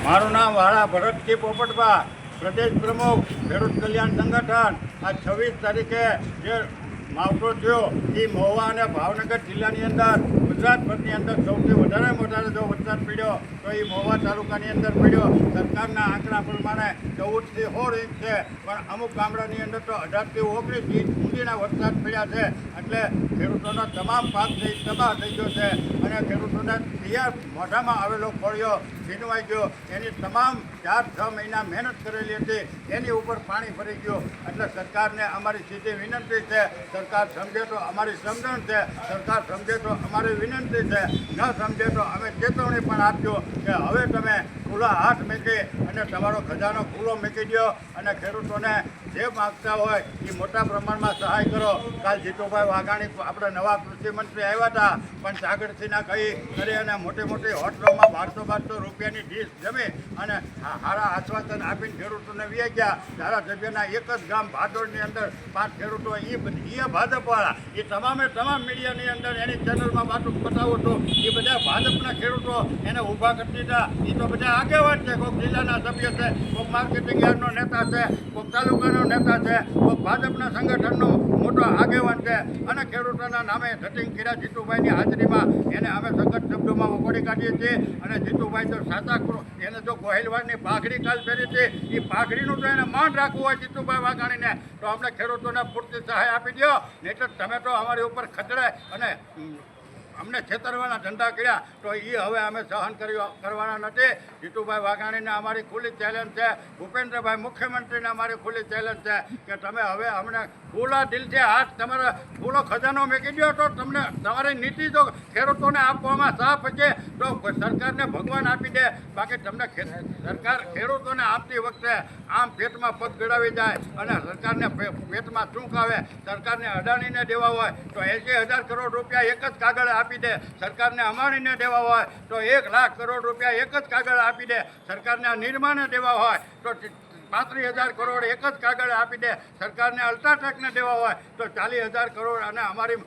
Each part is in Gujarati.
મારું નામ વાળા ભરતજી પોપટભા, પ્રદેશ પ્રમુખ ખેડૂત કલ્યાણ સંગઠન. આ 26 તારીખે જે માવઠો થયો એ મહુવા અને ભાવનગર જિલ્લાની અંદર ગુજરાતભરની અંદર સૌથી વધારે જો વરસાદ પડ્યો તો એ મહુવા તાલુકાની અંદર પડ્યો. સરકારના આંકડા પ્રમાણે 14 થી 16 ઇંચ છે, પણ અમુક ગામડાની અંદર તો 18 થી 19 ઇંચ સુધીના વરસાદ પડ્યા છે. એટલે ખેડૂતોનો તમામ પાક તબાહ થઈ ગયો છે અને ખેડૂતોને તૈયાર મોઢામાં આવેલો ફળિયો છીનવાઈ ગયો. એની તમામ 4-6 મહિના મહેનત કરેલી હતી એની ઉપર પાણી ફરી ગયું. એટલે સરકારને અમારી સીધી વિનંતી છે, સરકાર સમજે તો અમારી સમજણ છે, સરકાર સમજે તો અમારી વિનંતી છે, ન સમજે તો અમે ચેતવણી પણ આપજો કે હવે તમે ખુલ્લા હાથ મૂકી અને તમારો ખજાનો ખુલ્લો મૂકી દો અને ખેડૂતોને જે માગતા હોય એ મોટા પ્રમાણમાં સહાય કરો. કાલ જીતુભાઈ વાઘાણી આપણે નવા કૃષિમંત્રી આવ્યા હતા, પણ સાગરસીના કરી અને મોટી હોટલોમાં 1200 રૂપિયાની ડીશ જમી અને સારા આશ્વાસન આપીને ખેડૂતોને વ્યાઈ ગયા. ધારાસભ્યના એક જ ગામ ભાદોડની અંદર 5 ખેડૂતો એ ભાજપવાળા એ તમામ મીડિયાની અંદર એની ચેનલમાં વાતો બતાવો છો. એ બધા ભાજપના ખેડૂતો એને ઊભા કરી દીધા. એ તો બધા આગેવાન છે, કોઈક જિલ્લાના સભ્ય છે, કોઈક માર્કેટિંગ યાર્ડનો નેતા છે, કોઈક તાલુકાનો નેતા છે, કોઈક ભાજપના સંગઠનનો મોટો આગેવાન છે અને ખેડૂતોના નામે ધટિંગ કર્યા. જીતુભાઈની હાજરીમાં એને અમે સખત શબ્દોમાં વખોડી કાઢીએ છીએ અને જીતુભાઈ તો સાચા એને જો ગોહિલવાડની પાઘડી કાલ પહેરી છે એ પાઘડીનું જો એને માન રાખવું હોય જીતુભાઈ વાઘાણીને તો અમને ખેડૂતોને પૂરતી સહાય આપી દો. નહીં તો તમે તો અમારી ઉપર ખતરે અને અમને છેતરવાના ધંધા કર્યા તો એ હવે અમે સહન કરવાના નથી. જીતુભાઈ વાઘાણીને અમારી ખુલ્લી ચેલેન્જ છે, ભૂપેન્દ્રભાઈ મુખ્યમંત્રીને અમારી ખુલ્લી ચેલેન્જ છે કે તમે હવે અમને ખુલ્લા દિલથી હાથ તમારા ખુલ્લો ખજાનો મૂકી દો તો તમને તમારી નીતિ જો ખેડૂતોને આપવામાં સાફ છે તો સરકારને ભગવાન આપી દે. બાકી તમને સરકાર ખેડૂતોને આપતી વખતે આમ પેટમાં પગ ગળાવી જાય અને સરકારને પેટમાં ચૂંક આવે. સરકારને અદાણીને દેવા હોય તો 80,000 કરોડ રૂપિયા એક જ કાગળ આપી દે. સરકારને અંબાણીને દેવા હોય તો 1 લાખ કરોડ રૂપિયા એક જ કાગળ આપી દે. સરકારને નિર્માને દેવા હોય તો 35,000 કરોડ એક જ કાગળ આપી દે. સરકારને અલ્ટ્રાટેકને દેવા હોય તો 40,000 કરોડ અને અમારી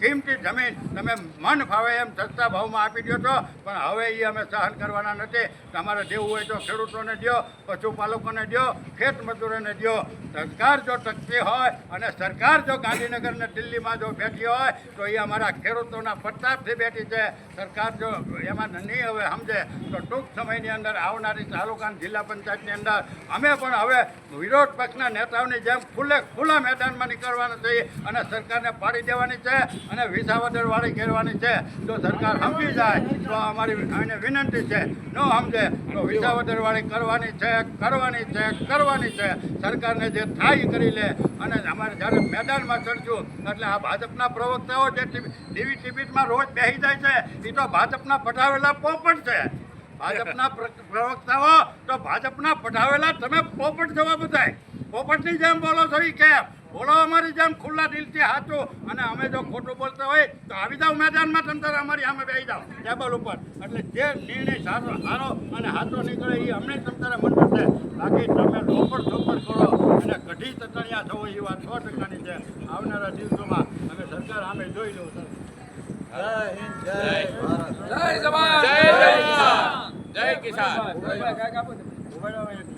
કિંમતી જમીન તમે મન ફાવે એમ સસ્તા ભાવમાં આપી દો છો. પણ હવે એ અમે સહન કરવાના નથી. તમારે દેવું હોય તો ખેડૂતોને દો, પશુપાલકોને દો, ખેત મજૂરોને દો. સરકાર જો ટકતી હોય અને સરકાર જો ગાંધીનગર ને દિલ્હીમાં જો બેઠી હોય તો એ અમારા ખેડૂતોના પ્રતાપથી બેઠી છે. સરકાર જો એમાં નહીં હવે સમજે તો ટૂંક સમયની અંદર આવનારી તાલુકા જિલ્લા પંચાયતની અંદર અમે પણ હવે વિરોધ પક્ષના નેતાઓની જેમ ખુલ્લા મેદાનમાં નીકળવાના છીએ અને સરકારને પાડી દેવાની છે અને વિસાવદરવાળી કરવાની છે. જો સરકાર સમજી જાય તો અમારી એને વિનંતી છે, ન સમજે તો વિસાવદરવાળી કરવાની છે. સરકારને જે થાય કરી લે અને અમારે જ્યારે મેદાનમાં ચડશું એટલે આ ભાજપના પ્રવક્તાઓ જે ટીવી ટિબિટમાં રોજ બેસી જાય છે એ તો ભાજપના પઠાવેલા પોપટ છે. ભાજપના પ્રવક્તાઓ તો ભાજપના પઠાવેલા તમે પોપટ જવા બધાય પોપટની જેમ બોલો છો. એ કેમ બોલો અમારી જેમ ખુલ્લા દિલથી સાચું. અને અમે જો ખોટું બોલતા હોય તો આવી જાઓ મેદાનમાં, તંત્ર અમારી સામે બેસી જાઓ ટેબલ ઉપર. એટલે જે નિર્ણય સારો અને સાચો નીકળે એ અમને તંત્ર મંજૂર છે. બાકી તમે ચોપડ કરો અને કઢી તકણિયા થવો એ વાત 100%ની છે. આવનારા દિવસોમાં અમે સરકાર સામે જોઈ લઉં. જય હિન્દ, જય ભારત, જય જવાન, જય કિસાન, જય કિસાન.